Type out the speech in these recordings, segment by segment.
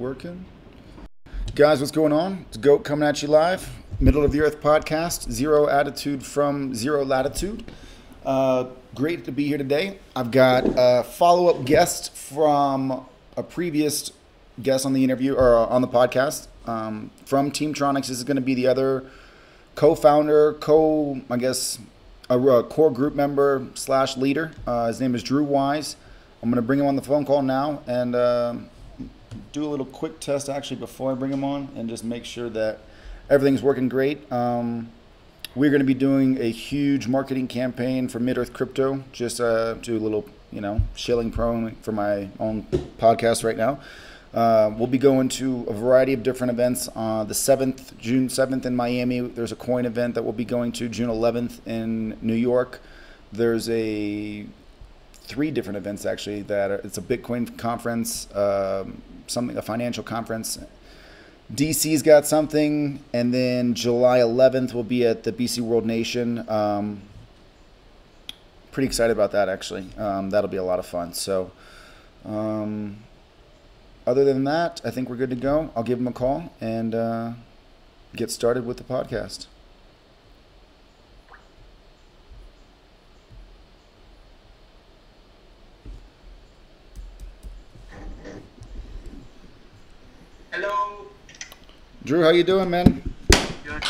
Working. Guys, what's going on? It's Goat coming at you live. Middle of the Earth podcast. Zero attitude from zero latitude. Great to be here today. I've got a follow-up guest from a previous guest on the interview or on the podcast from Team Tronics. This is going to be the other co-founder, a core group member / leader. His name is Drew Wise. I'm going to bring him on the phone call now and do a little quick test actually before I bring him on and just make sure that everything's working great. We're going to be doing a huge marketing campaign for Mid-Earth Crypto. Just do a little, shilling promo for my own podcast right now. We'll be going to a variety of different events. June 7th in Miami, there's a coin event that we'll be going to. June 11th in New York. There's three different events actually it's a Bitcoin conference, a financial conference. DC's got something, and then July 11th we'll be at the BC World Nation. Pretty excited about that actually. That'll be a lot of fun. So other than that, I think we're good to go. I'll give him a call and get started with the podcast. Hello. Drew, how you doing, man? Good.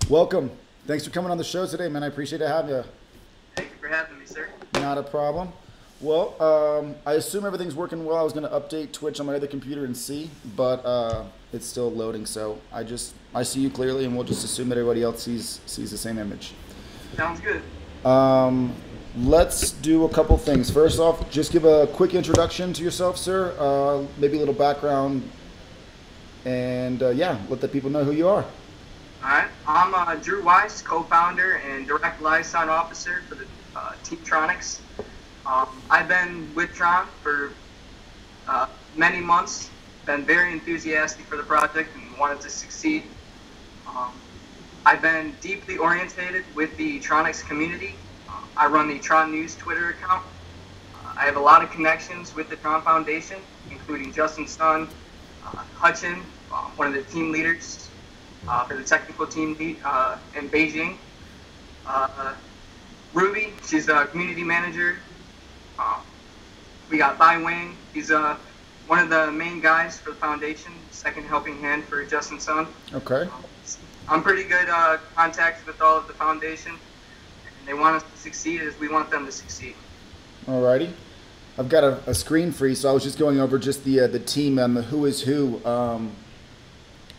Welcome. Thanks for coming on the show today, man. I appreciate to have you. Thank you for having me, sir. Not a problem. Well, I assume everything's working well. I was going to update Twitch on my other computer and see, but it's still loading. So I see you clearly, and we'll just assume that everybody else sees the same image. Sounds good. Let's do a couple things. First off, just give a quick introduction to yourself, sir. Maybe a little background, and let the people know who you are. All right. I'm Drew Wise, co-founder and direct liaison officer for the Team Tronics. I've been with Tron for many months. Been very enthusiastic for the project and wanted to succeed. I've been deeply orientated with the Tronics community. I run the Tron News Twitter account. I have a lot of connections with the Tron Foundation, including Justin Sun, Hutchin, one of the team leaders for the technical team in Beijing. Ruby, she's a community manager. We got Bai Wang, he's one of the main guys for the foundation, second helping hand for Justin Sun. Okay. I'm pretty good contacts with all of the foundation. They want us to succeed as we want them to succeed. Alrighty. I've got a screen free, so I was just going over just the team and the who is who.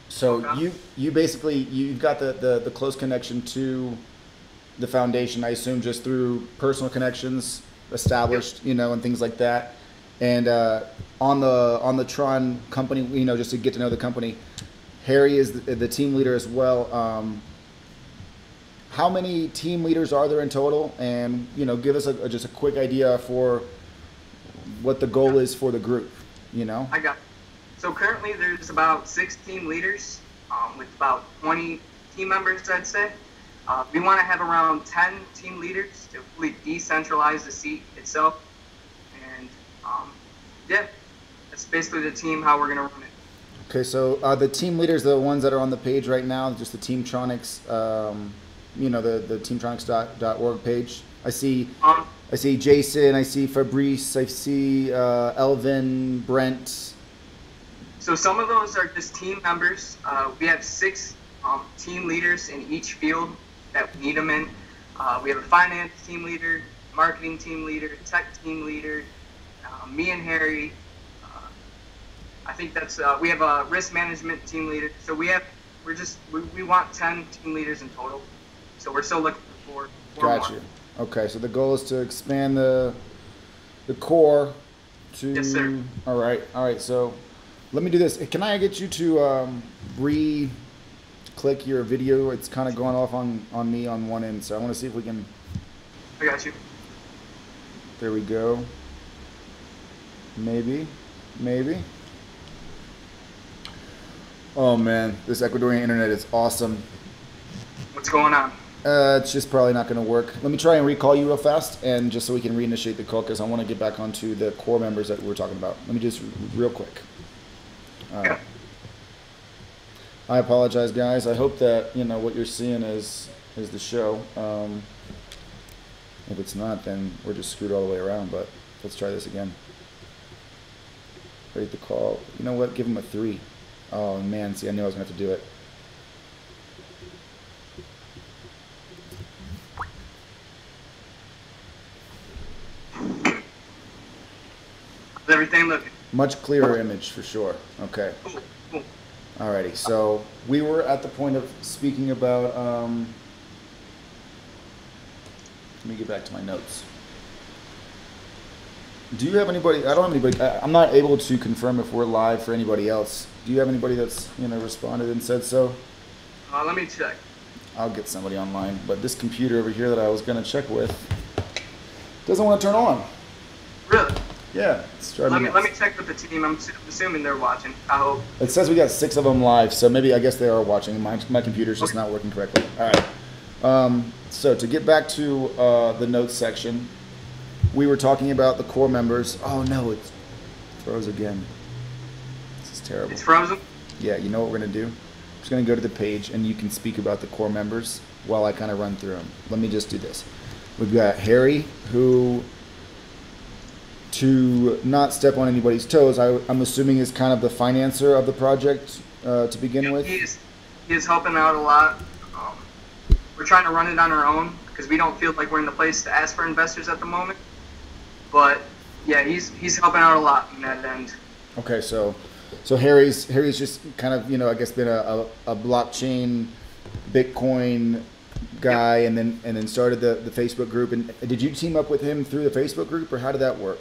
So okay. You've got the close connection to the foundation, I assume, just through personal connections established, yep. And things like that. And on the Tron company, just to get to know the company, Harry is the team leader as well. How many team leaders are there in total? And, give us just a quick idea for what the goal is for the group, I got it. So currently there's about 6 team leaders with about 20 team members, I'd say. We want to have around 10 team leaders to fully decentralize the seat itself. And, that's basically the team, how we're going to run it. Okay, so the team leaders, the ones that are on the page right now, just the Team Tronics, the teamtronics.org page. I see Jason, I see Fabrice, I see Elvin, Brent. So some of those are just team members. We have 6 team leaders in each field that we need them in. We have a finance team leader, marketing team leader, tech team leader, me and Harry. I think that's we have a risk management team leader. So we want 10 team leaders in total. So we're still looking for 4 more. Gotcha. Okay, so the goal is to expand the core to. Yes, sir. All right. So let me do this. Can I get you to re-click your video? It's kind of going off on me on one end, so I want to see if we can. I got you. There we go. Maybe. Oh man, this Ecuadorian internet is awesome. What's going on? It's just probably not going to work. Let me try and recall you real fast, and just so we can reinitiate the call, because I want to get back onto the core members that we were talking about. Let me just real quick. Yeah. I apologize, guys. I hope that what you're seeing is the show. If it's not, then we're just screwed all the way around. But let's try this again. Rate the call. You know what? Give him a 3. Oh man, see, I knew I was going to have to do it. How's everything looking? Much clearer image for sure. Okay. Cool. Alrighty. So we were at the point of speaking about. Let me get back to my notes. Do you have anybody? I don't have anybody. I'm not able to confirm if we're live for anybody else. Do you have anybody that's responded and said so? Let me check. I'll get somebody online. But this computer over here that I was going to check with doesn't want to turn on. Really? Yeah. It's driving me Let me nuts. check with the team. I'm assuming they're watching. I hope. It says we got 6 of them live, so maybe I guess they are watching. My computer's just not working correctly. All right. So to get back to the notes section, we were talking about the core members. Oh no, it froze again. This is terrible. It's frozen. Yeah, you know what we're gonna do? I'm just gonna go to the page, and you can speak about the core members while I kind of run through them. Let me just do this. We've got Harry, who, to not step on anybody's toes, I'm assuming is kind of the financer of the project to begin with. He is helping out a lot. We're trying to run it on our own because we don't feel like we're in the place to ask for investors at the moment. But yeah, he's helping out a lot in that end. Okay, so Harry's just kind of I guess been a blockchain, Bitcoin guy, Yep. and then started the Facebook group. And did you team up with him through the Facebook group, or how did that work?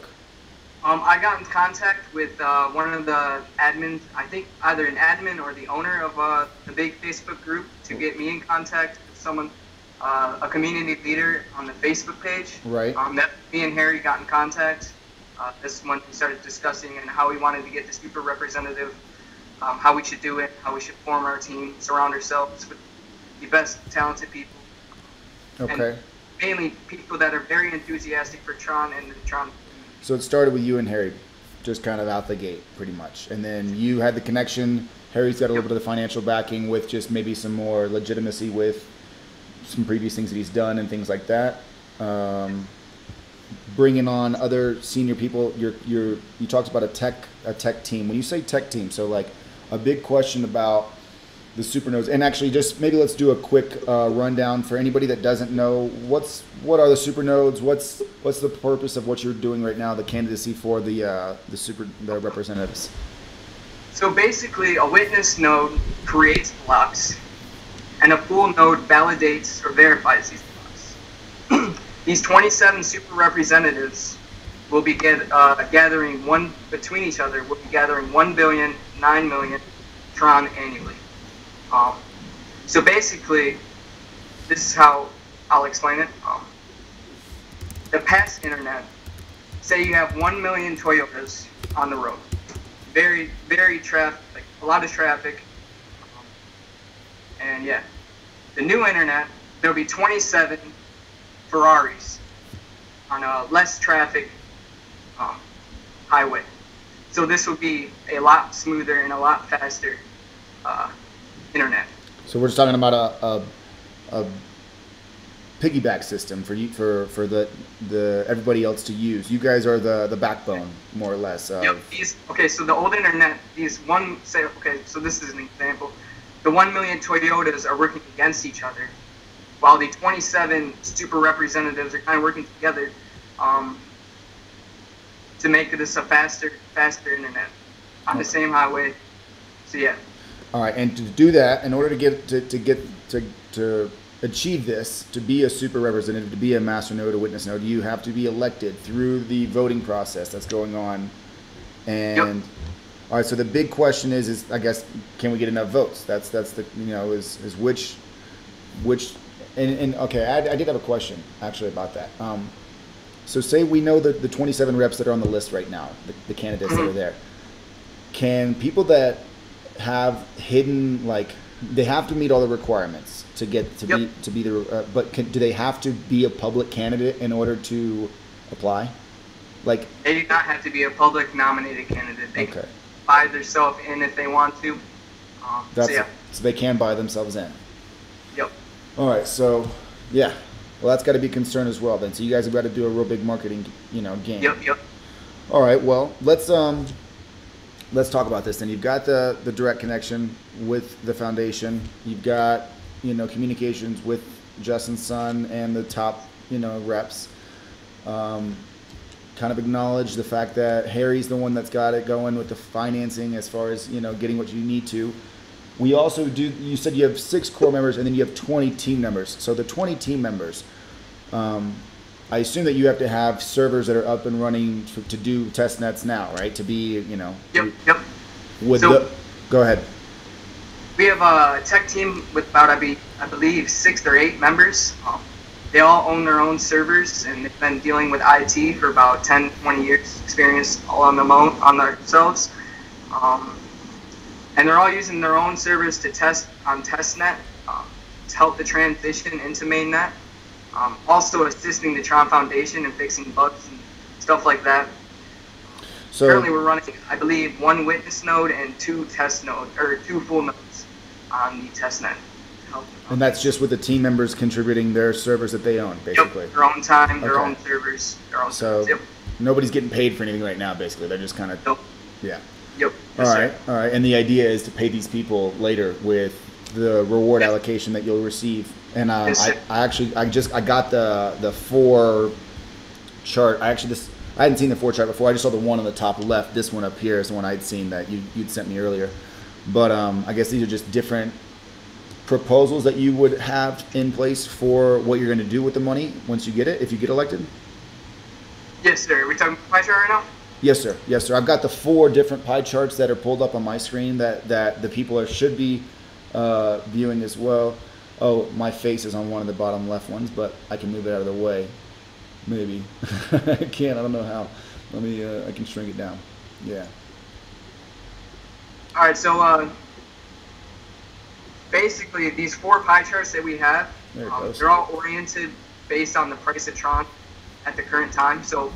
I got in contact with one of the admins, I think either an admin or the owner of the big Facebook group, to get me in contact with someone, a community leader on the Facebook page. Right. That me and Harry got in contact. This is when we started discussing and how we wanted to get the super representative, how we should do it, how we should form our team, surround ourselves with the best talented people. Okay. And mainly people that are very enthusiastic for Tron and the Tron. So it started with you and Harry, just kind of out the gate, pretty much. And then you had the connection. Harry's got a little bit of the financial backing with just maybe some more legitimacy with some previous things that he's done and things like that. Bringing on other senior people. You talked about a tech team. When you say tech team, so like a big question about the supernodes, and actually just maybe let's do a quick rundown for anybody that doesn't know what are the supernodes, what's the purpose of what you're doing right now, the candidacy for the representatives. So basically, a witness node creates blocks, and a pool node validates or verifies these blocks. These 27 super representatives will be gathering between each other. Will be gathering 1 billion, 9 million Tron annually. So basically, this is how I'll explain it. The past internet, say you have 1 million Toyotas on the road, very, very traffic, a lot of traffic, and yeah, the new internet, there'll be 27 Ferraris on a less traffic highway. So this will be a lot smoother and a lot faster internet. So we're just talking about a piggyback system for you for the everybody else to use. You guys are the backbone, more or less. Yep. So the old internet, so this is an example. The 1 million Toyotas are working against each other, while the 27 super representatives are kind of working together to make this a faster internet on the same highway. So yeah. All right, and to do that, in order to achieve this, to be a super representative, to be a master node, a witness node, you have to be elected through the voting process that's going on. And Yep. All right, so the big question is I guess, can we get enough votes? That's the is which and okay, I did have a question actually about that. So say we know that the 27 reps that are on the list right now, the candidates that are there, can people that have hidden like they have to meet all the requirements to get to be the. But do they have to be a public candidate in order to apply? Like they do not have to be a public nominated candidate. They can buy themselves in if they want to. So they can buy themselves in. Yep. All right. So yeah. Well, that's got to be a concern as well then. So you guys have got to do a real big marketing, game. Yep. All right. Well, let's talk about this then. You've got the direct connection with the foundation. You've got, communications with Justin's son and the top, reps. Kind of acknowledge the fact that Harry's the one that's got it going with the financing as far as, getting what you need to. We also you said you have 6 core members and then you have 20 team members. So the 20 team members, I assume that you have to have servers that are up and running to do test nets now, right? To be, Yep. Go ahead. We have a tech team with about, I believe, 6 or 8 members. They all own their own servers, and they've been dealing with IT for about 10, 20 years experience all on themselves. And they're all using their own servers to test on testnet to help the transition into mainnet. Also assisting the Tron Foundation and fixing bugs and stuff like that. So currently we're running, I believe, 1 witness node and 2 test nodes, or 2 full nodes on the testnet. And that's just with the team members contributing their servers that they own, basically. Yep, their own time, their own servers, their own servers. Yep. Nobody's getting paid for anything right now, basically. They're just kind of, yeah. Yep. All right. And the idea is to pay these people later with the reward allocation that you'll receive. And I got the 4 chart. I hadn't seen the 4 chart before. I just saw the one on the top left. This one up here is the one I'd seen that you'd sent me earlier. But I guess these are just different proposals that you would have in place for what you're going to do with the money once you get it, if you get elected. Yes, sir. Are we talking pie chart right now? Yes, sir. Yes, sir. I've got the 4 different pie charts that are pulled up on my screen that the people should be viewing as well. Oh, my face is on one of the bottom left ones, but I can move it out of the way. Maybe. I can't. I don't know how. Let me, I can shrink it down. Yeah. All right, so basically these 4 pie charts that we have, they're all oriented based on the price of Tron at the current time. So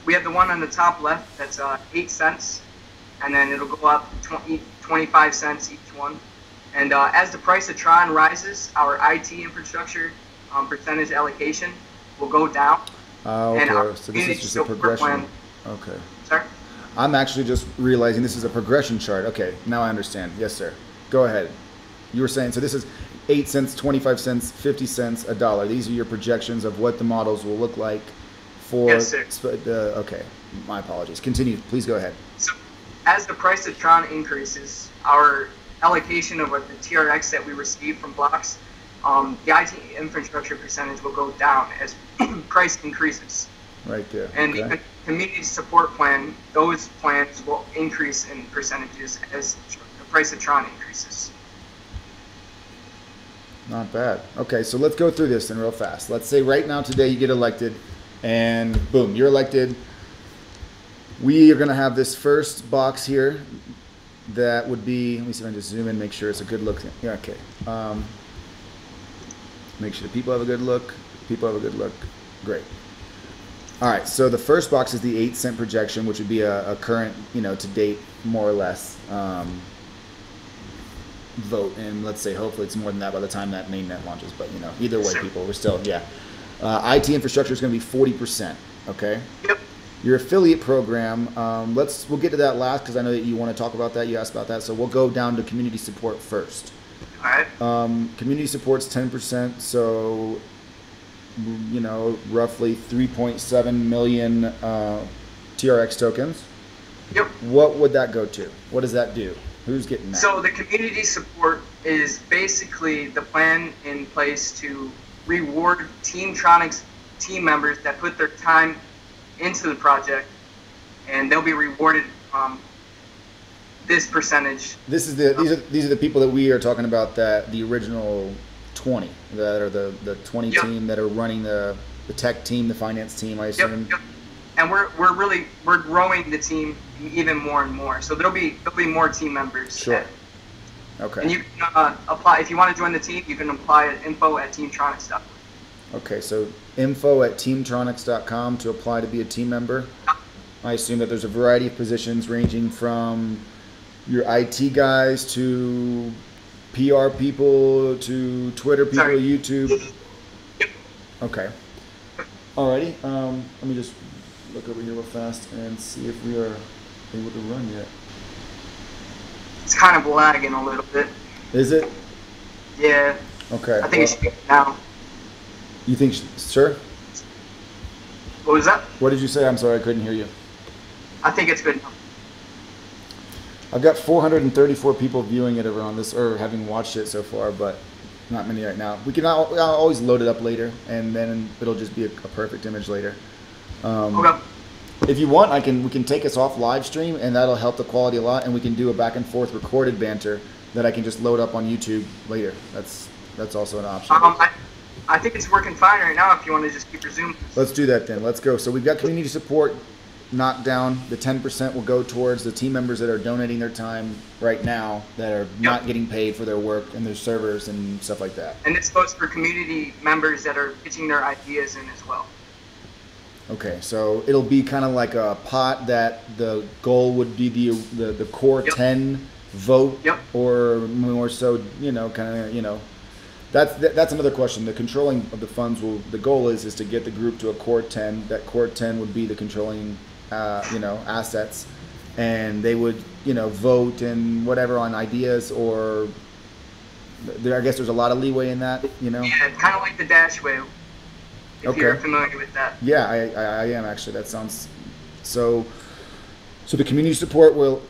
we have the one on the top left that's 8 cents, and then it'll go up 25 cents each one. And as the price of Tron rises, our IT infrastructure percentage allocation will go down. Okay, so this is just a progression. Okay. Sorry? I'm actually just realizing this is a progression chart. Okay, now I understand. Yes, sir. Go ahead. You were saying, so this is 8 cents, 25 cents, 50 cents, $1. These are your projections of what the models will look like for... Yes, sir. Okay, my apologies. Continue. Please go ahead. So, as the price of Tron increases, our allocation of the TRX that we receive from blocks, the IT infrastructure percentage will go down as price increases. Right there. And the community support plan, those plans will increase in percentages as the price of Tron increases. Not bad. Okay, so let's go through this then real fast. Let's say right now today you get elected and boom, you're elected. We are going to have this first box here that would be, let me see if I can just zoom in, make sure it's a good look. Yeah, okay. Make sure the people have a good look. People have a good look. Great. All right, so the first box is the 8 cent projection, which would be a current, to date, more or less, vote. And let's say hopefully it's more than that by the time that mainnet launches. But, either way, people, we're still, yeah. IT infrastructure is going to be 40%, okay? Yep. Your affiliate program, we'll get to that last because I know that you want to talk about that. You asked about that. So we'll go down to community support first. All right. Community support's 10%, so roughly 3.7 million TRX tokens. Yep. What would that go to? What does that do? Who's getting that? So the community support is basically the plan in place to reward Team Tronics team members that put their time into the project, and they'll be rewarded this percentage. These are the people that we are talking about, that the original 20 that are the 20 team that are running the tech team, the finance team, I assume. Yep. And we're growing the team even more and more. So there'll be more team members. Sure. Okay. And you can apply, if you want to join the team, you can apply at info@teamtronics.com. Okay, so info@teamtronics.com to apply to be a team member. I assume that there's a variety of positions ranging from your IT guys to PR people to Twitter people, YouTube. Yep. Okay. Alrighty. Let me just look over here real fast and see if we are able to run yet. It's kind of lagging a little bit. Is it? Yeah. Okay. I think it should be now. You think, sir? What was that? What did you say? I'm sorry, I couldn't hear you. I think it's good now. I've got 434 people viewing it over on this, or having watched it so far, but not many right now. We can I'll always load it up later, and then it'll just be a perfect image later. Okay. If you want, we can take us off live stream, and that'll help the quality a lot. And we can do a back and forth recorded banter that I can just load up on YouTube later. That's also an option. I think it's working fine right now. If you want to just keep resuming. Let's do that then. Let's go. So we've got community support knocked down. The 10% will go towards the team members that are donating their time right now that are not getting paid for their work and their servers and stuff like that. And this goes for community members that are pitching their ideas in as well. Okay, so it'll be kind of like a pot that the goal would be the core 10 vote, or more so, that's another question. The controlling of the funds the goal is to get the group to a core 10. That core 10 would be the controlling assets, and they would vote and whatever on ideas, or I guess there's a lot of leeway in that, Yeah, kind of like the Dash Way. If you're familiar with that. Yeah, I am actually. That sounds so the community support will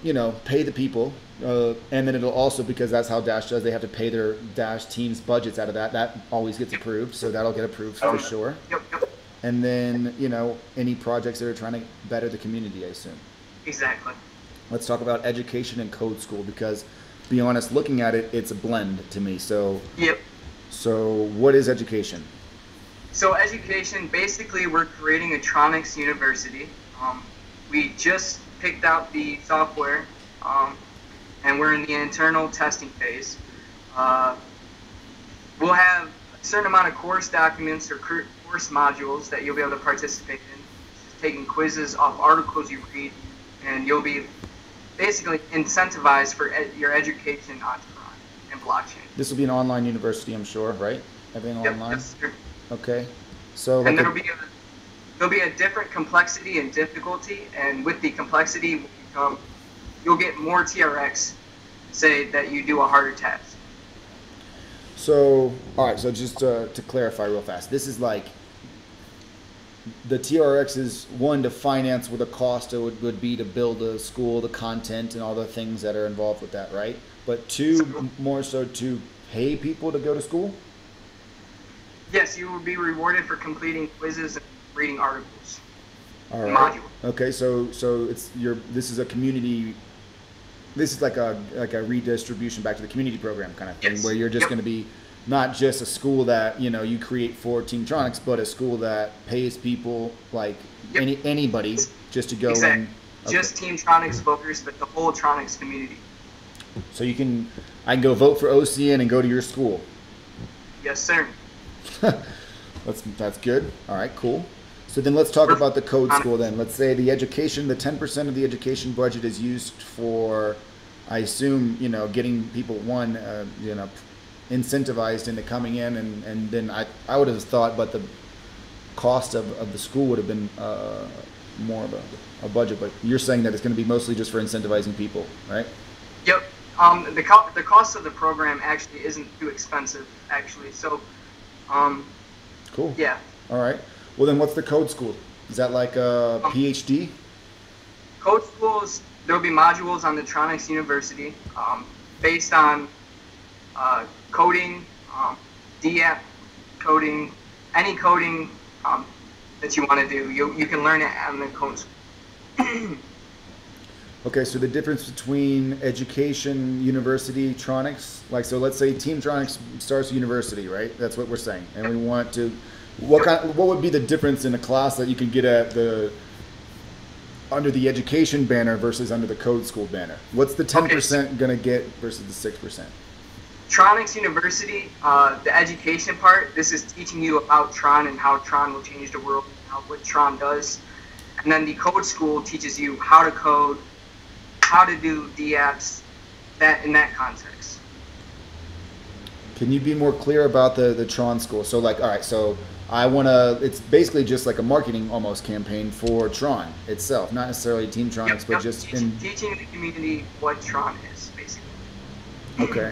pay the people, and then it'll also, because that's how Dash does, they have to pay their Dash team's budgets out of that always gets approved, so that'll get approved for sure. Yep. And then any projects that are trying to better the community, I assume. Exactly. Let's talk about education and code school, because to be honest, looking at it, it's a blend to me. So what is education? So education, basically we're creating a Tronics university. We just picked out the software, and we're in the internal testing phase. We'll have a certain amount of course documents or course modules that you'll be able to participate in, just taking quizzes off articles you read, and you'll be basically incentivized for your education on Tron and blockchain. This will be an online university, I'm sure, right? Everything online? Yes, sir. Okay. So and there'll be a different complexity and difficulty, and with the complexity you'll get more TRX, say that you do a harder task. So, all right, so just to clarify real fast, this is like the TRX is one, to finance what the cost it would be to build a school, the content and all the things that are involved with that, right? But two, more so to pay people to go to school? Yes, you will be rewarded for completing quizzes and reading articles. All right. Module. Okay, so this is a community. This is like a redistribution back to the community program kind of thing, where you're just going to be not just a school that you create for Team Tronics, but a school that pays people like anybody just to go and just Team Tronics voters, but the whole Tronics community. So I can go vote for OCN and go to your school. Yes, sir. That's good. All right, cool. So then let's talk about the code school then. Let's say the 10% of the education budget is used for, I assume, getting people incentivized into coming in, and then I would have thought, but the cost of the school would have been more of a budget, but you're saying that it's going to be mostly just for incentivizing people, right? Yep. The cost of the program actually isn't too expensive, actually. So, cool. Yeah. All right. Well, then what's the code school? Is that like a PhD? Code schools, there'll be modules on the Tronics University based on coding, DApp coding, any coding that you want to do. You can learn it on the code school. Okay, so the difference between education, university, Tronics, so let's say Team Tronics starts a university, right? That's what we're saying, and we want to. What would be the difference in a class that you can get at the under the education banner versus under the code school banner? What's the 10% going to get versus the 6%? Tronics University, the education part, this is teaching you about Tron and how Tron will change the world, what Tron does. And then the code school teaches you how to code, how to do DApps, that in that context. Can you be more clear about the Tron school? So like, all right, so I want to, it's basically just like a marketing almost campaign for Tron itself, not necessarily Team Tronics, but just teaching the community what Tron is, basically. Okay.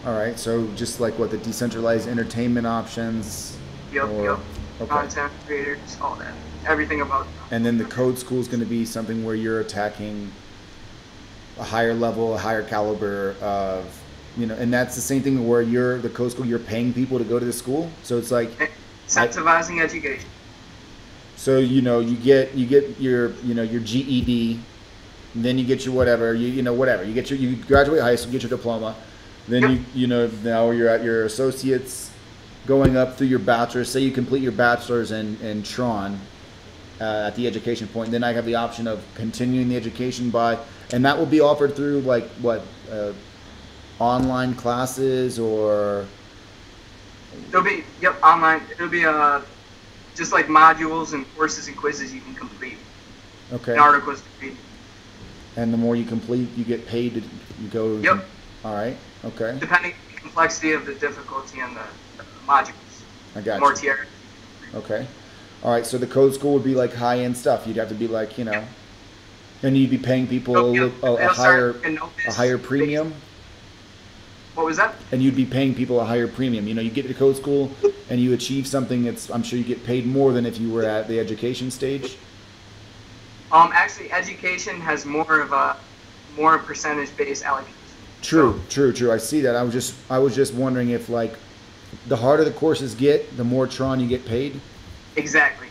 All right, so just like what, the decentralized entertainment options? Yep. Okay. Content creators, all that. Everything about Tron. And then the code school is going to be something where you're attacking a higher level, a higher caliber of, and that's the same thing where the code school, you're paying people to go to the school. So it's like incentivizing education. So you get your your GED, and then you get your whatever you graduate high school, get your diploma, then now you're at your associates, going up through your bachelor's. Say you complete your bachelor's in Tron at the education point, then I have the option of continuing the education and that will be offered through like what online classes or. It'll be online. It'll be just like modules and courses and quizzes you can complete. Okay. And articles to read. And the more you complete, you get paid to go. Yep. All right. Okay. Depending on the complexity of the difficulty and the modules. I got more you. TRX. Okay. All right. So the code school would be like high end stuff. You'd have to be like and you'd be paying people a higher premium. What was that? And you'd be paying people a higher premium. You get to code school and you achieve something. I'm sure you get paid more than if you were at the education stage. Actually, education has more percentage-based allocation. True. I see that. I was just wondering if like the harder the courses get, the more Tron you get paid. Exactly.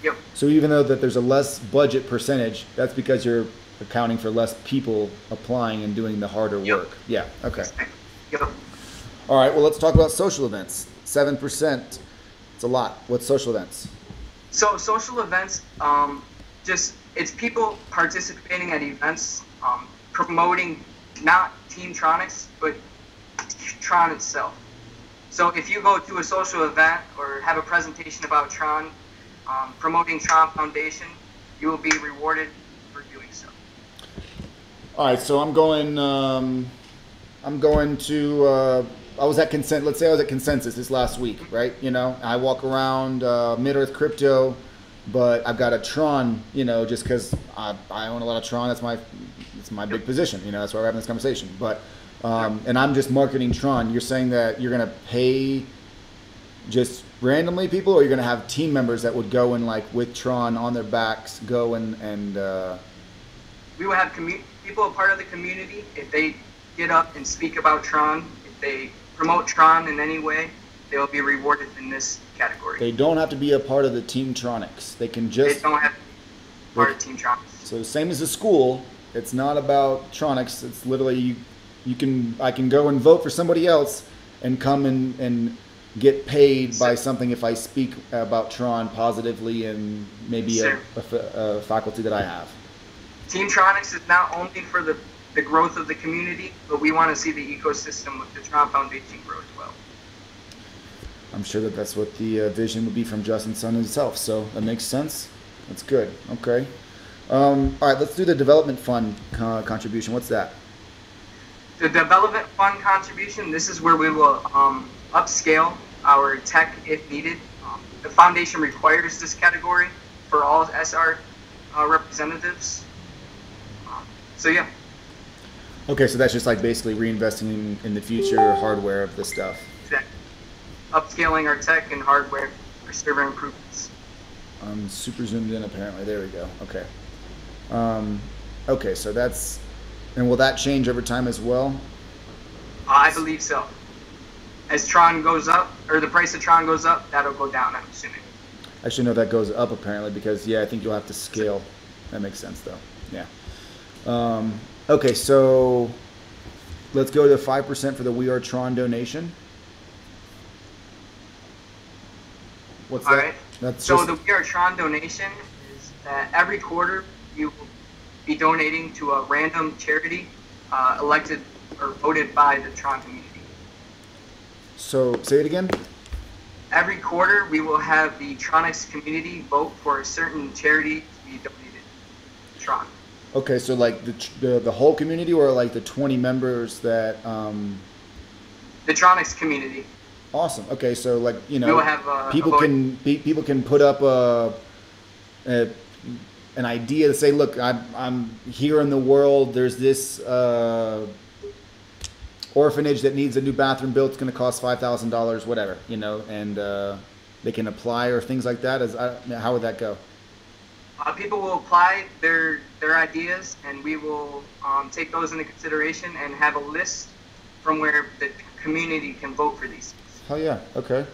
Yep. So even though that there's a less budget percentage, that's because you're accounting for less people applying and doing the harder work. Yeah. Okay. Exactly. Yep. All right. Well, let's talk about social events. 7%. It's a lot. What's social events? So social events, it's people participating at events, promoting not Team Tronics, but Tron itself. So if you go to a social event or have a presentation about Tron, promoting Tron Foundation, you will be rewarded for doing so. All right. So I'm going to. I was at Let's say I was at Consensus this last week, right? I walk around Mid-Earth Crypto, but I've got a Tron, just because I own a lot of Tron. It's my big position. That's why we're having this conversation. But and I'm just marketing Tron. You're saying that you're gonna pay just randomly people, or you're gonna have team members that would go and like with Tron on their backs go and. We will have people a part of the community. If they get up and speak about Tron, if they promote Tron in any way, they will be rewarded in this category. They don't have to be a part of the Team Tronics. They can just. They don't have to be part of Team Tronics. So same as the school, it's not about Tronics. It's literally I can go and vote for somebody else and come and get paid by something if I speak about Tron positively and maybe a faculty that I have. Team Tronics is not only for the growth of the community, but we want to see the ecosystem with the Tron Foundation grow as well. I'm sure that's what the vision would be from Justin Sun himself, so that makes sense. That's good. Okay. All right, let's do the development fund contribution. What's that? The development fund contribution, this is where we will upscale our tech if needed. The foundation requires this category for all SR representatives. So yeah. Okay, so that's just like basically reinvesting in the future hardware of the stuff. Exactly. Upscaling our tech and hardware for server improvements. I'm super zoomed in apparently. There we go. Okay. Okay, so that's, and will that change over time as well? I believe so. As Tron goes up, or the price of Tron goes up, that'll go down, I'm assuming. Actually, no, that goes up apparently because, yeah, I think you'll have to scale. That makes sense though. Yeah. Okay, so let's go to 5% for the We Are Tron donation. What's All that? right. That's so just... the We Are Tron donation is that every quarter we will be donating to a random charity elected or voted by the Tron community. So say it again. Every quarter, we will have the Tronics community vote for a certain charity to be donated to Tron. Okay, so like the whole community, or like the 20 members that The Tronics community. Awesome. Okay, so like, you know, We will have people can put up an idea to say, look, I'm here in the world. There's this orphanage that needs a new bathroom built. It's going to cost $5,000, whatever, you know, and they can apply or things like that. How would that go? People will apply their ideas, and we will take those into consideration and have a list from where the community can vote for these. Hell yeah. Okay.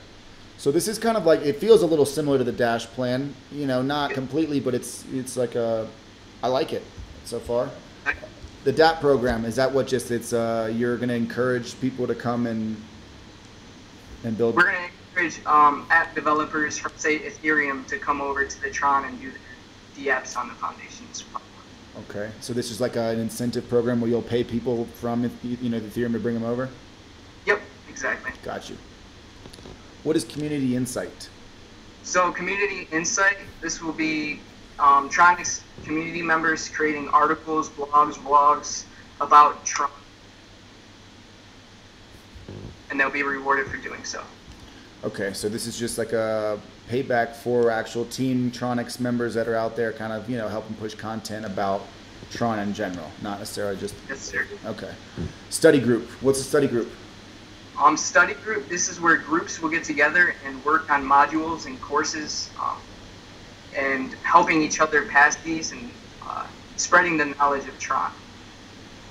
So this is kind of like, it feels a little similar to the Dash plan, you know, not completely, but it's like I like it so far. The DAP program, is that what just you're going to encourage people to come and build? We're going to encourage app developers from, say, Ethereum to come over to the Tron and do the apps on the Foundation's platform. Okay, so this is like an incentive program where you'll pay people from, you know, the Ethereum to bring them over? Yep, exactly. Got you. What is Community Insight? So Community Insight, this will be Tronics community members creating articles, blogs, vlogs about Tron. And they'll be rewarded for doing so. Okay, so this is just like a payback for actual Team Tronics members that are out there kind of, you know, helping push content about Tron in general, not necessarily just... Yes, sir. Okay. Study group. What's a study group? Study group, this is where groups will get together and work on modules and courses and helping each other pass these and spreading the knowledge of Tron.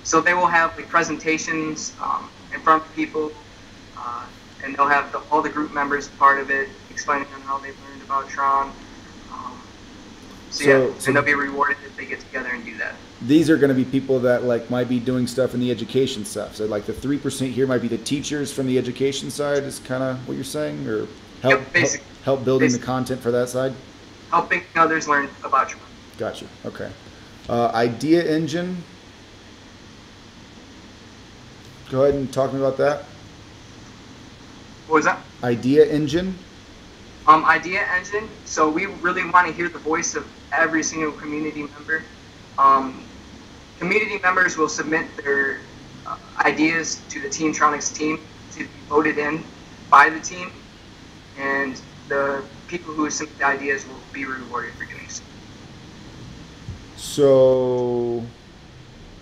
So they will have like presentations in front of people and they'll have all the group members part of it, explaining them how they've learned about Tron. So and they'll be rewarded if they get together and do that. These are going to be people that like might be doing stuff in the education stuff. So like the 3% here might be the teachers from the education side, is kind of what you're saying, or help building the content for that side. Helping others learn about Tron. Gotcha. Okay. Idea engine. Go ahead and talk to me about that. What was that? Idea engine. Idea engine. So we really want to hear the voice of every single community member. Community members will submit their ideas to the Team Tronics team to be voted in by the team, and the people who submit the ideas will be rewarded for doing so. So,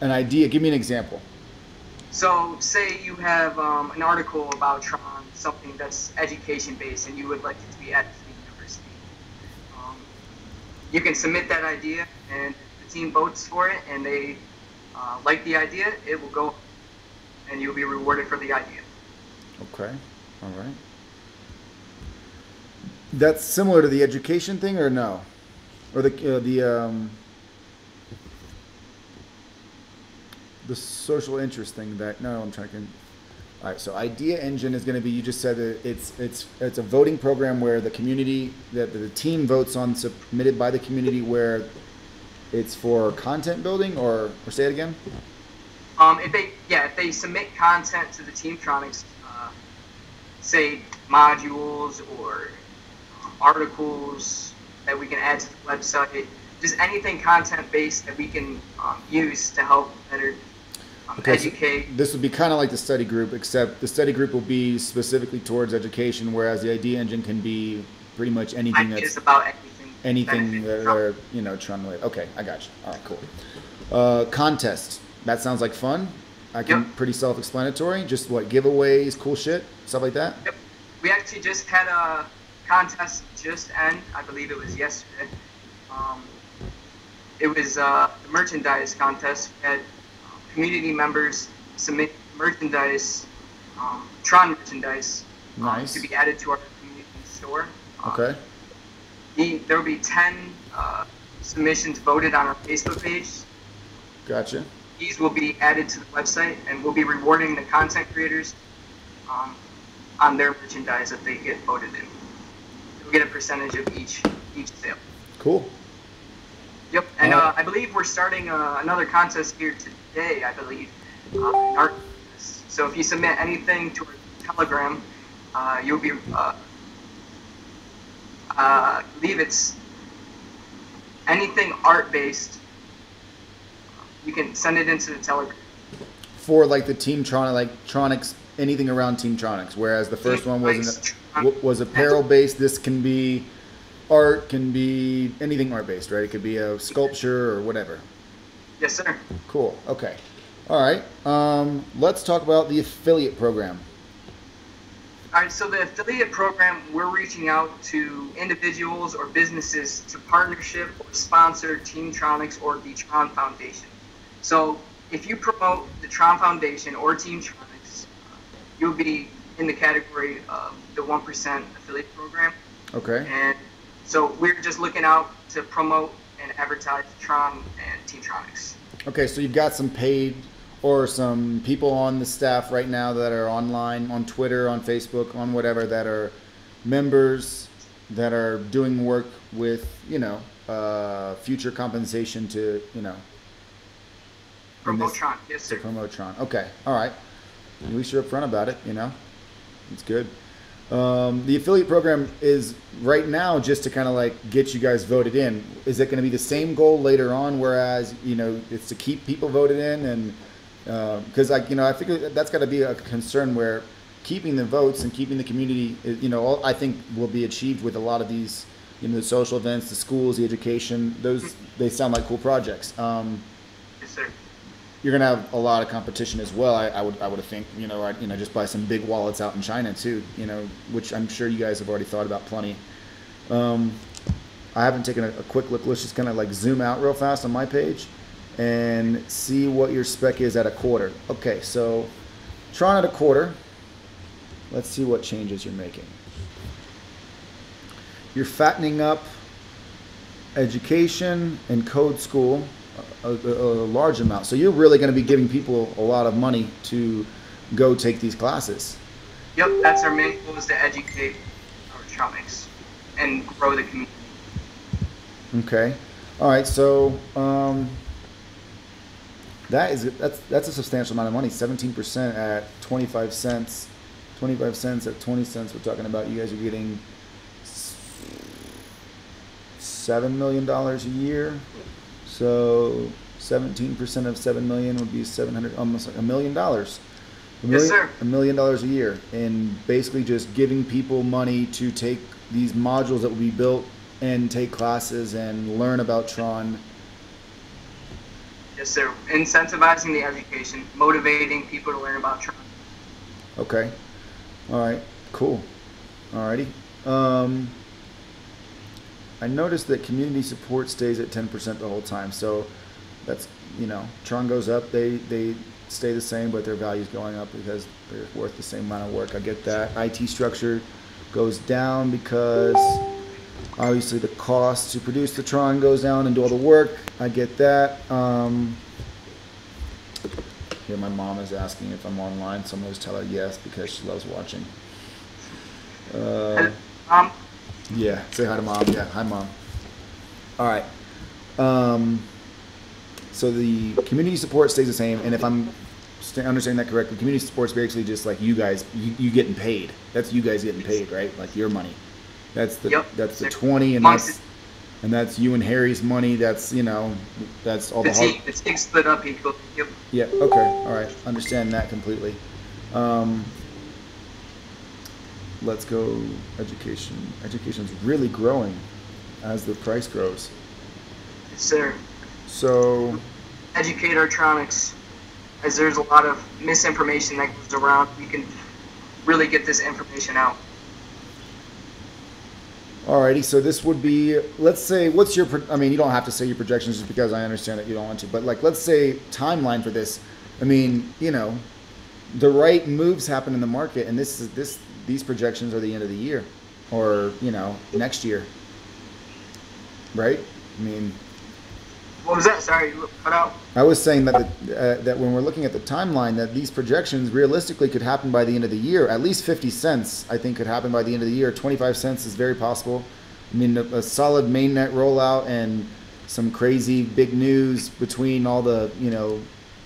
an idea. Give me an example. So, say you have an article about Tron, something that's education-based, and you would like it to be at the university. You can submit that idea, and the team votes for it, and they like the idea, it will go, and you'll be rewarded for the idea. Okay. All right. That's similar to the education thing, or no? Or the social interest thing that, no, I'm trying to... All right, so Idea Engine is going to be, you just said that it's a voting program where the community, that the team votes on, submitted by the community, where it's for content building, or say it again? If they submit content to the Team Tronics, say modules or articles that we can add to the website, just anything content-based that we can use to help better educate. So this would be kind of like the study group, except the study group will be specifically towards education, whereas the Idea Engine can be pretty much anything that's about anything that are, you know, Tron related. Okay, I got you. All right, cool. Contest. That sounds like fun. Pretty self-explanatory. Just what, giveaways, cool shit, stuff like that. Yep. We actually just had a contest just end. I believe it was yesterday. It was the merchandise contest. We had community members submit merchandise, Tron merchandise, nice, to be added to our community store. Okay. There will be 10 submissions voted on our Facebook page. Gotcha. These will be added to the website, and we'll be rewarding the content creators on their merchandise that they get voted in. We'll get a percentage of each sale. Cool. Yep, and I believe we're starting another contest here today, I believe. So if you submit anything to our Telegram, you'll be, I believe it's anything art-based, you can send it into the Telegram. For like the Team Tronics, anything around Team Tronics, whereas the first one was apparel based. This can be art, can be anything art based, right? It could be a sculpture or whatever. Yes, sir. Cool. Okay. All right. Let's talk about the affiliate program. All right, so the affiliate program, we're reaching out to individuals or businesses to partnership or sponsor Team Tronics or the Tron Foundation. So if you promote the Tron Foundation or Team Tronics, you'll be in the category of the 1% affiliate program. Okay. And so we're just looking out to promote and advertise Tron and Team Tronics. Okay, so you've got some paid or some people on the staff right now that are online, on Twitter, on Facebook, on whatever, that are members that are doing work with, you know, future compensation to, you know, promote Tron, yes, sir. To promote Tron. Okay, all right. At least you're upfront about it, you know. It's good. The affiliate program is right now just to kind of like get you guys voted in. Is it going to be the same goal later on, whereas, you know, it's to keep people voted in? And because, like, you know, I think that's got to be a concern where keeping the votes and keeping the community, you know, I think will be achieved with a lot of these, you know, the social events, the schools, the education. Those, they sound like cool projects. Yes, sir. You're gonna have a lot of competition as well. I would think, you know, just buy some big wallets out in China too, you know, which I'm sure you guys have already thought about plenty. I haven't taken a quick look. Let's just kind of like zoom out real fast on my page and see what your spec is at a quarter. Okay, so Tron at a quarter. Let's see what changes you're making. You're fattening up education and code school. A large amount. So you're really going to be giving people a lot of money to go take these classes. Yep, that's our main goal, is to educate our Tronics and grow the community. Okay. All right. So that's a substantial amount of money. 17% at 25 cents. 25 cents at 20 cents. We're talking about you guys are getting $7 million a year. So 17% of $7 million would be 700, almost like $1 million. Yes, sir. $1 million a year, and basically just giving people money to take these modules that will be built and take classes and learn about Tron. Yes, sir. Incentivizing the education, motivating people to learn about Tron. Okay. All right. Cool. Alrighty. I noticed that community support stays at 10% the whole time. So that's, you know, Tron goes up, they stay the same, but their value's going up because they're worth the same amount of work. I get that. IT structure goes down because obviously the cost to produce the Tron goes down and do all the work. I get that. Here, my mom is asking if I'm online, so I'm going to tell her yes because she loves watching. Yeah, say hi to mom. Yeah, hi mom. All right. So the community support stays the same, and if I'm understanding that correctly, community support is basically just like you guys, you getting paid. That's you guys getting paid, right? Like your money. That's the that's the 20, and that's you and Harry's money. That's, you know, that's all the hard. The team split up equal. Yep. Yeah. Okay. All right. Understand that completely. Let's go education. Education's really growing as the price grows. Yes, sir. So educate our Tronics, as there's a lot of misinformation that goes around. We can really get this information out. Alrighty, so this would be, let's say, what's your, I mean, you don't have to say your projections just because I understand that you don't want to, but like, let's say timeline for this. I mean, you know, the right moves happen in the market, and these projections are the end of the year, or, you know, next year, right? I mean, what was that? Sorry, you cut out. I was saying that that when we're looking at the timeline, that these projections realistically could happen by the end of the year. At least 50 cents, I think, could happen by the end of the year. 25 cents is very possible. I mean, a solid mainnet rollout and some crazy big news between all the, you know,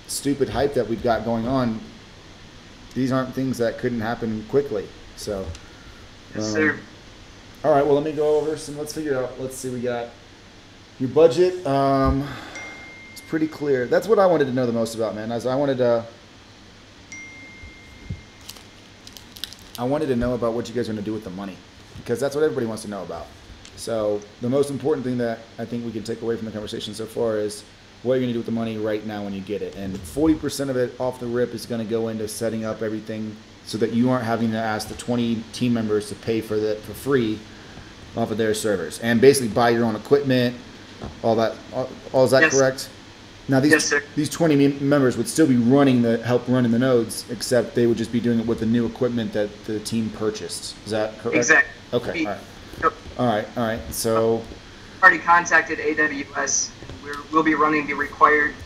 stupid hype that we've got going on, these aren't things that couldn't happen quickly. So, Yes, sir. all right, well, let me go over some, let's figure out, let's see, we got your budget. It's pretty clear. That's what I wanted to know the most about, man. As I wanted to know about what you guys are going to do with the money, because that's what everybody wants to know about. So the most important thing that I think we can take away from the conversation so far is what you're going to do with the money right now when you get it. And 40% of it off the rip is going to go into setting up everything so that you aren't having to ask the 20 team members to pay for free off of their servers and basically buy your own equipment, all that. All is that Yes. correct? Now these 20 members would still be help running the nodes, except they would just be doing it with the new equipment that the team purchased. Is that correct? Exactly. Okay. All right. Yep. All right. So Already contacted AWS. We'll be running the requirements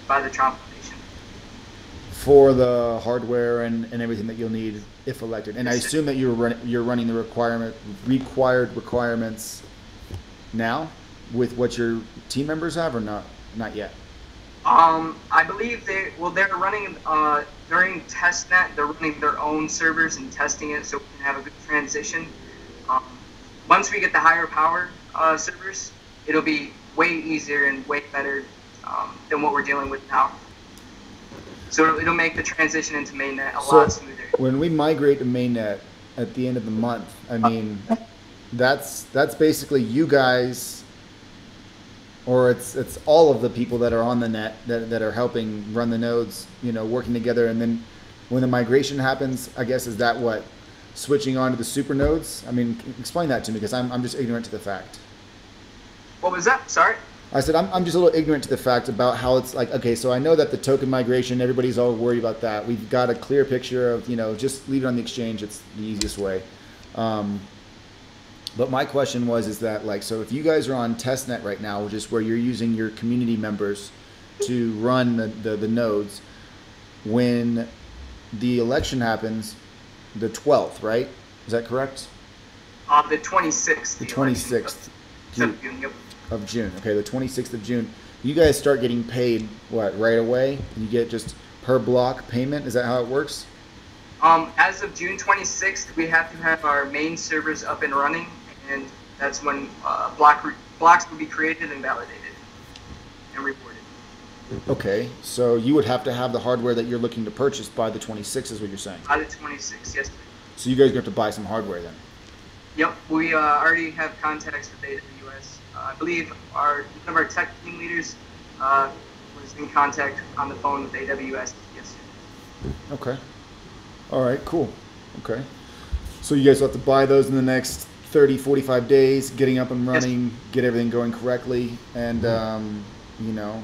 by the Tron Foundation for the hardware and everything that you'll need if elected. And I Yes, sir. assume that you're running the required requirements now with what your team members have, or not yet? I believe they're running during testnet. They're running their own servers and testing it, so we can have a good transition. Once we get the higher power servers, it'll be way easier and way better than what we're dealing with now. So it'll make the transition into mainnet a lot smoother. When we migrate to mainnet at the end of the month, I mean, that's basically you guys, or it's all of the people that are on the net that are helping run the nodes, you know, working together. And then when the migration happens, I guess, is that what, switching on to the super nodes? I mean, explain that to me, because I'm just ignorant to the fact. What was that? Sorry? I said I'm just a little ignorant to the fact about how it's like, okay, so I know that the token migration, everybody's all worried about that. We've got a clear picture of, you know, just leave it on the exchange. It's the easiest way. But my question is that, like, so if you guys are on testnet right now, which is where you're using your community members to run the nodes, when the election happens, the 12th, right? Is that correct? The 26th. The 26th Yep. of June. Okay, the 26th of June. You guys start getting paid, what, right away? You get just per block payment? Is that how it works? As of June 26th, we have to have our main servers up and running, and that's when blocks will be created and validated and reported. Okay, so you would have to have the hardware that you're looking to purchase by the 26th, is what you're saying? By the 26th, yes. So you guys have to buy some hardware then? Yep, we already have contacts with AWS. I believe one of our tech team leaders was in contact on the phone with AWS yesterday. Okay. All right, cool. Okay. So you guys will have to buy those in the next 30, 45 days, getting up and running, Yes. get everything going correctly, and, you know,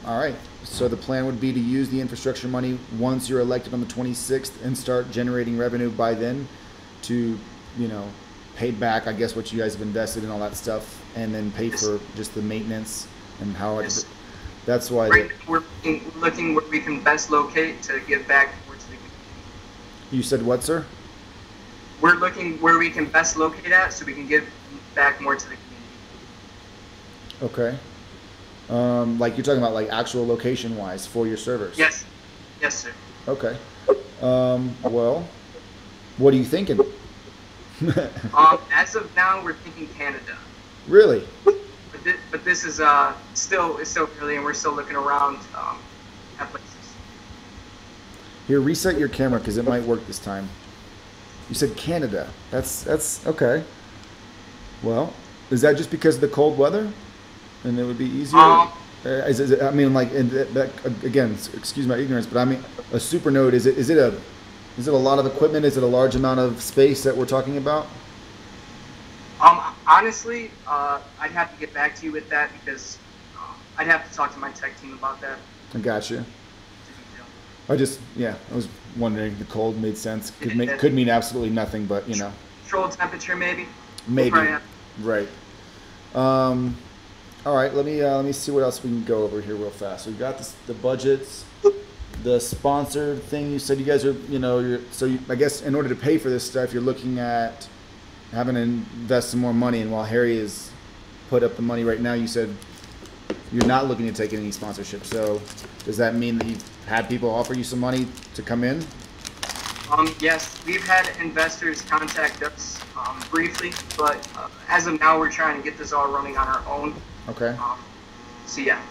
all right. So the plan would be to use the infrastructure money once you're elected on the 26th and start generating revenue by then to, you know, pay back, I guess, what you guys have invested in all that stuff, and then pay for just the maintenance and how it, that's why. Right now we're looking where we can best locate to give back more to the community. You said what, sir? We're looking where we can best locate at so we can give back more to the community. Okay. Like you're talking about, like, actual location wise for your servers? Yes. Yes, sir. Okay. Well, what are you thinking? As of now, we're thinking Canada. Really? But this is still early, and we're still looking around at places. Here, reset your camera because it might work this time. You said Canada. That's okay. Well, is that just because of the cold weather, and it would be easier? I mean, like, again, excuse my ignorance, but I mean, a supernode, is it a lot of equipment? Is it a large amount of space that we're talking about? Honestly, I'd have to get back to you with that because I'd have to talk to my tech team about that. I got you. I was wondering. The cold made sense. Could mean absolutely nothing, but you know. Control temperature, maybe. Maybe. Right. All right. Let me see what else we can go over here real fast. So we got the budgets, the sponsored thing. You said you guys are, you know, I guess in order to pay for this stuff, you're looking at having to invest some more money, and while Harry is put up the money right now, you said you're not looking to take any sponsorship. So does that mean that you've had people offer you some money to come in? Yes, we've had investors contact us briefly, but as of now, we're trying to get this all running on our own. Okay. So yeah.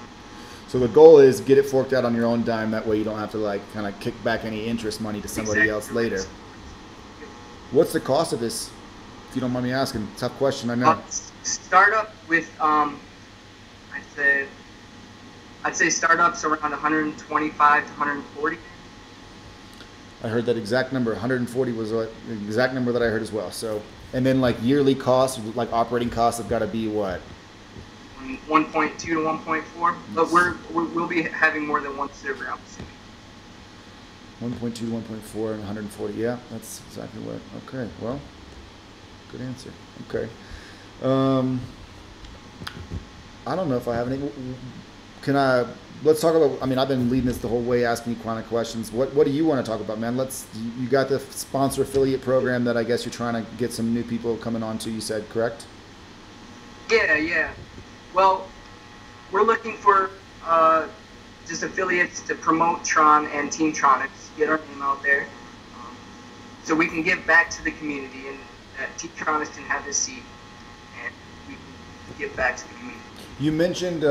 So the goal is get it forked out on your own dime. That way you don't have to like kind of kick back any interest money to somebody else later. What's the cost of this? If you don't mind me asking, tough question, I know. Startup with I'd say startups around 125 to 140. I heard that exact number. 140 was the exact number that I heard as well. So, and then like yearly costs, like operating costs, have got to be what? 1.2 to 1.4. But we'll be having more than one server, I'm assuming. 1.2 to 1.4 and 140. Yeah, that's exactly what. Okay, well, good answer. Okay. I don't know if I have any. Let's talk about, I mean, I've been leading this the whole way, asking you kind of questions. What do you want to talk about, man? You got the sponsor affiliate program that I guess you're trying to get some new people coming on to, you said, correct? Yeah. Well, we're looking for just affiliates to promote Tron and Team Tronics, get our name out there, so we can give back to the community, and that Team Tronics can have his seat, and we can give back to the community. You mentioned,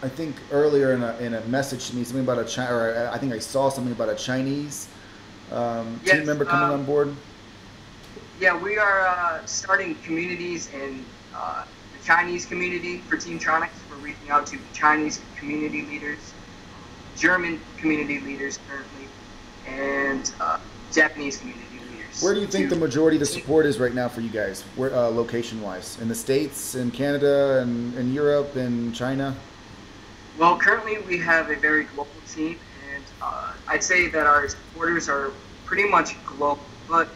I think earlier in a message to me, something about or I think I saw something about a Chinese team member coming on board. Yeah, we are starting communities in the Chinese community for Team Tronics. We're reaching out to Chinese community leaders, German community leaders currently, and Japanese community leaders. Where do you think the majority of the support is right now for you guys, location-wise? In the States, in Canada, and in Europe, and China? Well, currently we have a very global team, and I'd say that our supporters are pretty much global. But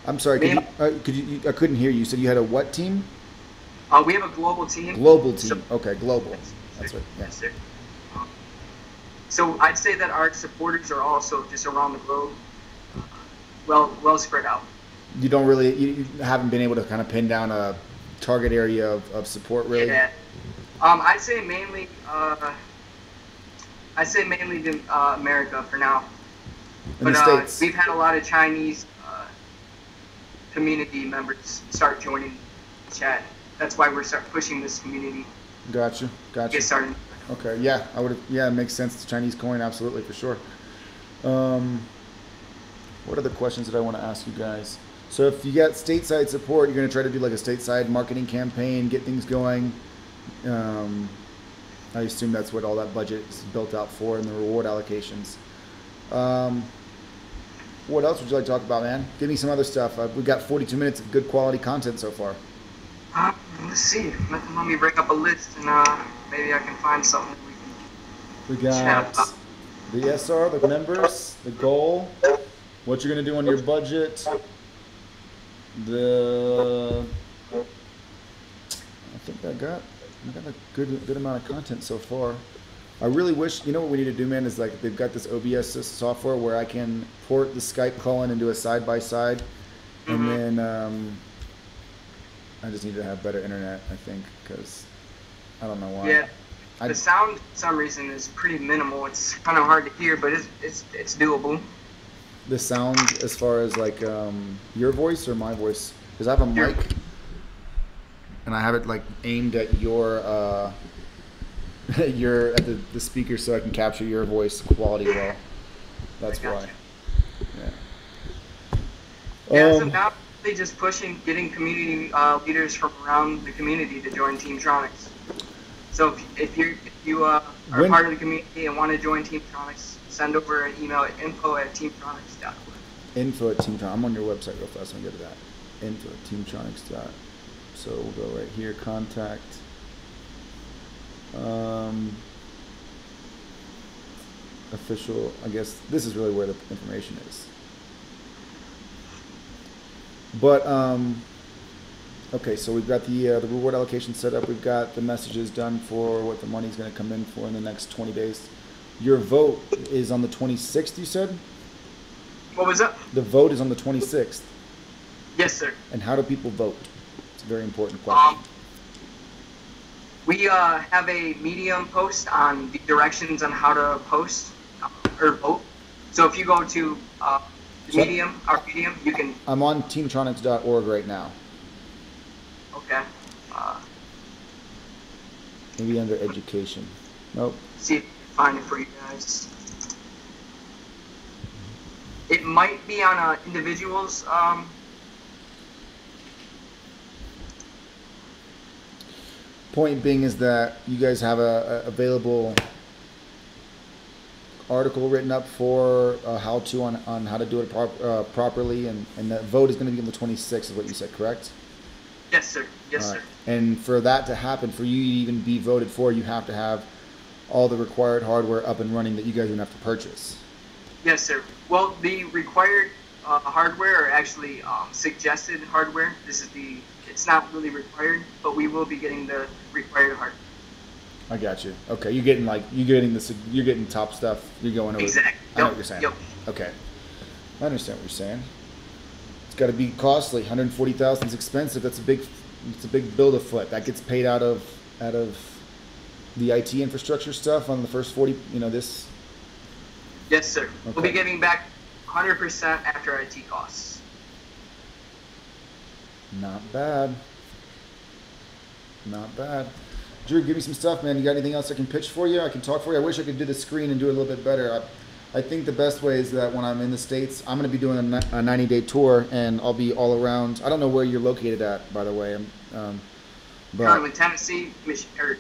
I'm sorry, I couldn't hear you. You said you had a what team? We have a global team. Global team. Okay, global. That's right. Yeah. Yes, sir. So I'd say that our supporters are also just around the globe, well spread out. You haven't been able to kind of pin down a target area of support, really? Yeah. I'd say mainly America for now. In the States. We've had a lot of Chinese community members start joining the chat. That's why we're pushing this community. Gotcha. Get started. Okay. Yeah, it makes sense. The Chinese coin, absolutely, for sure. What other questions did I want to ask you guys? So if you got stateside support, you're going to try to do like a stateside marketing campaign, get things going. I assume that's what all that budget is built out for, and the reward allocations. What else would you like to talk about, man? Give me some other stuff. We've got 42 minutes of good quality content so far. Let's see. Let me bring up a list, and maybe I can find something we got the SR, the members, the goal, what you're going to do on your budget, I think I got a good amount of content so far. I really wish, you know what we need to do, man, is like they've got this OBS software where I can port the Skype call in and do a side-by-side, and then I just need to have better internet, I think, because I don't know why. Yeah, the sound, for some reason, is pretty minimal. It's kind of hard to hear, but it's doable. The sound as far as like your voice or my voice? Because I have a mic, and I have it like aimed at your at the speaker, so I can capture your voice quality well. That's why. Yeah. So now they're just getting community leaders from around the community to join Team Tronics. So if you are part of the community and want to join Team Tronics, send over an email at info@teamtronics.org. Info@teamtronics. I'm on your website real fast. I'm gonna get to that. Info@teamtronics. So we'll go right here. Contact. Official. I guess this is really where the information is. But okay, so we've got the reward allocation set up. We've got the messages done for what the money's going to come in for in the next 20 days. Your vote is on the 26th, you said? What was that? The vote is on the 26th. Yes, sir. And how do people vote? It's a very important question. We have a Medium post on the directions on how to post or vote. So if you go to our Medium, you can. I'm on teamtronics.org right now. Okay. Maybe under education. Nope. See if I can find it for you guys. It might be on individuals. Point being is that you guys have a available article written up for how-to on how to do it properly, and that vote is going to be on the 26th, is what you said, correct? Yes, sir. Yes, sir. And for that to happen, for you to even be voted for, you have to have all the required hardware up and running that you guys are going to have to purchase. Yes, sir. Well, the required hardware are actually suggested hardware. It's not really required, but we will be getting the required hardware. I got you. Okay, you're getting top stuff. You're going over. Exactly. I know what you're saying. Yep. Okay, I understand what you're saying. It's got to be costly. 140,000 is expensive. It's a big bill to foot. That gets paid out of the IT infrastructure stuff on the first 40. This. Yes, sir. Okay. We'll be giving back 100% after IT costs. Not bad. Not bad. Drew, give me some stuff, man. You got anything else I can pitch for you? I can talk for you. I wish I could do the screen and do it a little bit better. I think the best way is that when I'm in the States, I'm going to be doing a 90-day tour, and I'll be all around. I don't know where you're located at, by the way. Currently Tennessee,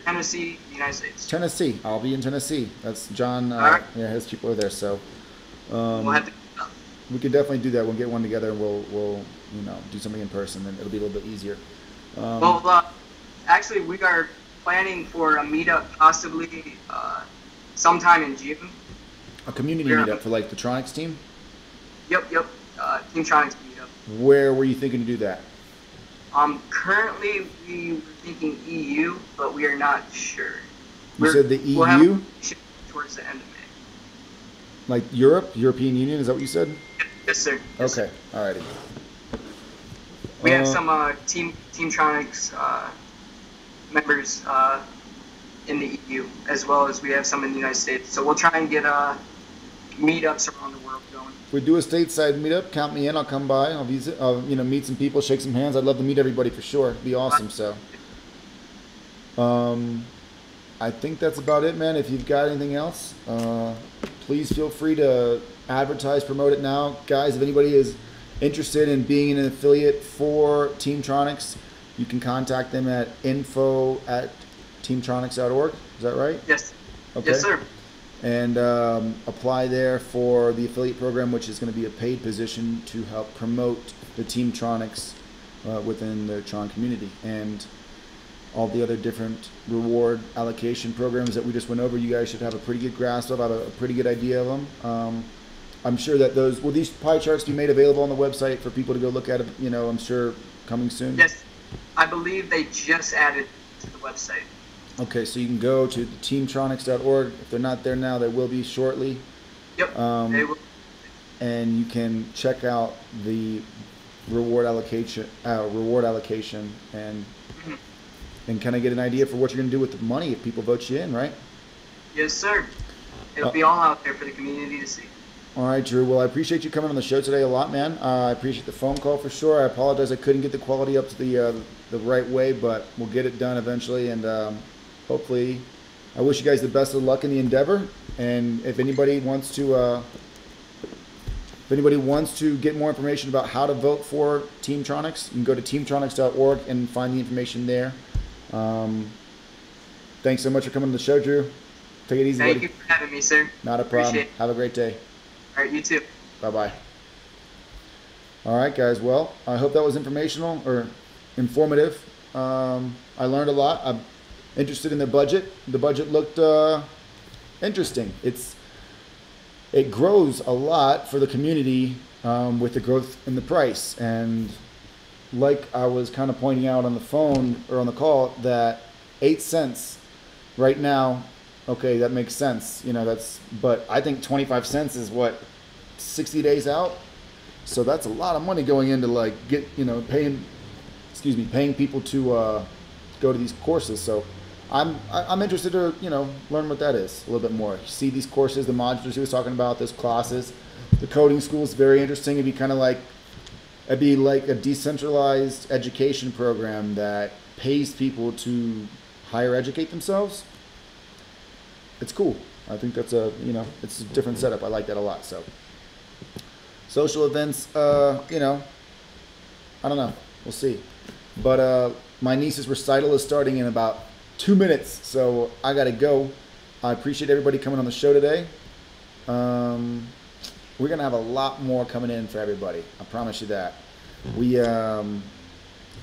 Tennessee, United States. Tennessee. I'll be in Tennessee. That's John. Right. Yeah, his people are there. So we'll have to. We could definitely do that. We'll get one together, and we'll do something in person, and it'll be a little bit easier. Actually, we are planning for a meetup possibly sometime in June. A community meetup for like the Tronics team? Yep. Team Tronics meetup. Where were you thinking to do that? Currently we were thinking EU, but we are not sure. You said the EU? We'll have a towards the end of May. Like European Union, is that what you said? Yes, sir. Yes, okay, sir. alrighty. We have some Team Tronics members in the EU, as well as we have some in the United States. So we'll try and get meetups around the world going. If we do a stateside meetup, count me in. I'll come by. I'll visit. I'll meet some people, shake some hands. I'd love to meet everybody for sure. It'd be awesome. So, I think that's about it, man. If you've got anything else, please feel free to advertise, promote it now, guys. If anybody is interested in being an affiliate for Team Tronics, you can contact them at info@teamtronics.org. Is that right? Yes. Okay. Yes, sir. And apply there for the affiliate program, which is going to be a paid position to help promote the Team Tronics within the Tron community. And all the other different reward allocation programs that we just went over, you guys should have a pretty good grasp of, have a pretty good idea of them. I'm sure that will these pie charts be made available on the website for people to go look at it, I'm sure coming soon? Yes, I believe they just added to the website. Okay, so you can go to teamtronics.org. If they're not there now, they will be shortly. Yep, they will. And you can check out the reward allocation, and kind of get an idea for what you're going to do with the money if people vote you in, right? Yes, sir. It'll be all out there for the community to see. All right, Drew. Well, I appreciate you coming on the show today a lot, man. I appreciate the phone call for sure. I apologize I couldn't get the quality up to the right way, but we'll get it done eventually. And hopefully, I wish you guys the best of luck in the endeavor. And if anybody wants to get more information about how to vote for Team Tronics, you can go to teamtronics.org and find the information there. Thanks so much for coming on the show, Drew. Take it easy, buddy. Thank you for having me, sir. Not a problem. Appreciate it. Have a great day. All right, you too. Bye-bye. All right, guys. Well, I hope that was informational or informative. I learned a lot. I'm interested in the budget. The budget looked interesting. It grows a lot for the community with the growth in the price. And like I was kind of pointing out on the phone or on the call, that 8 cents right now, okay, that makes sense. But I think 25 cents is what, 60 days out? So that's a lot of money going into like paying people to go to these courses. So I'm interested to learn what that is a little bit more. See these courses, the modules he was talking about, those classes. The coding school is very interesting. It'd be like a decentralized education program that pays people to higher educate themselves. It's cool. I think that's it's a different setup. I like that a lot. So social events, I don't know. We'll see. But my niece's recital is starting in about 2 minutes, so I gotta go. I appreciate everybody coming on the show today. We're gonna have a lot more coming in for everybody. I promise you that. We have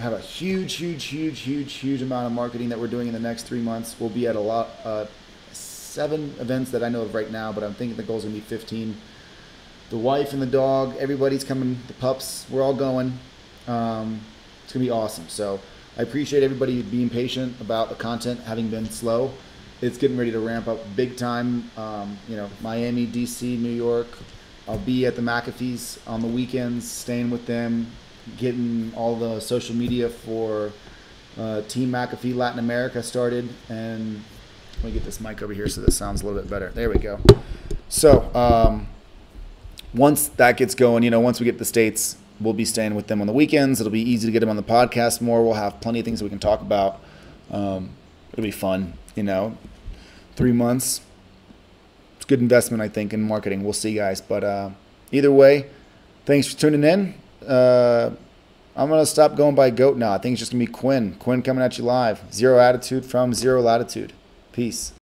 a huge amount of marketing that we're doing in the next 3 months. We'll be at 7 events that I know of right now, but I'm thinking the goal's gonna be 15. The wife and the dog, everybody's coming. The pups, we're all going. It's gonna be awesome. So I appreciate everybody being patient about the content having been slow. It's getting ready to ramp up big time. Miami, DC, New York. I'll be at the McAfee's on the weekends, staying with them, getting all the social media for Team McAfee Latin America started. And let me get this mic over here so this sounds a little bit better. There we go. So once that gets going, once we get to the States, we'll be staying with them on the weekends. It'll be easy to get them on the podcast more. We'll have plenty of things that we can talk about. It'll be fun, 3 months. It's a good investment, I think, in marketing. We'll see, guys. But either way, thanks for tuning in. I'm going to stop going by GOAT now. I think it's just going to be Quinn. Quinn coming at you live. Zero Attitude from Zero Latitude. Peace.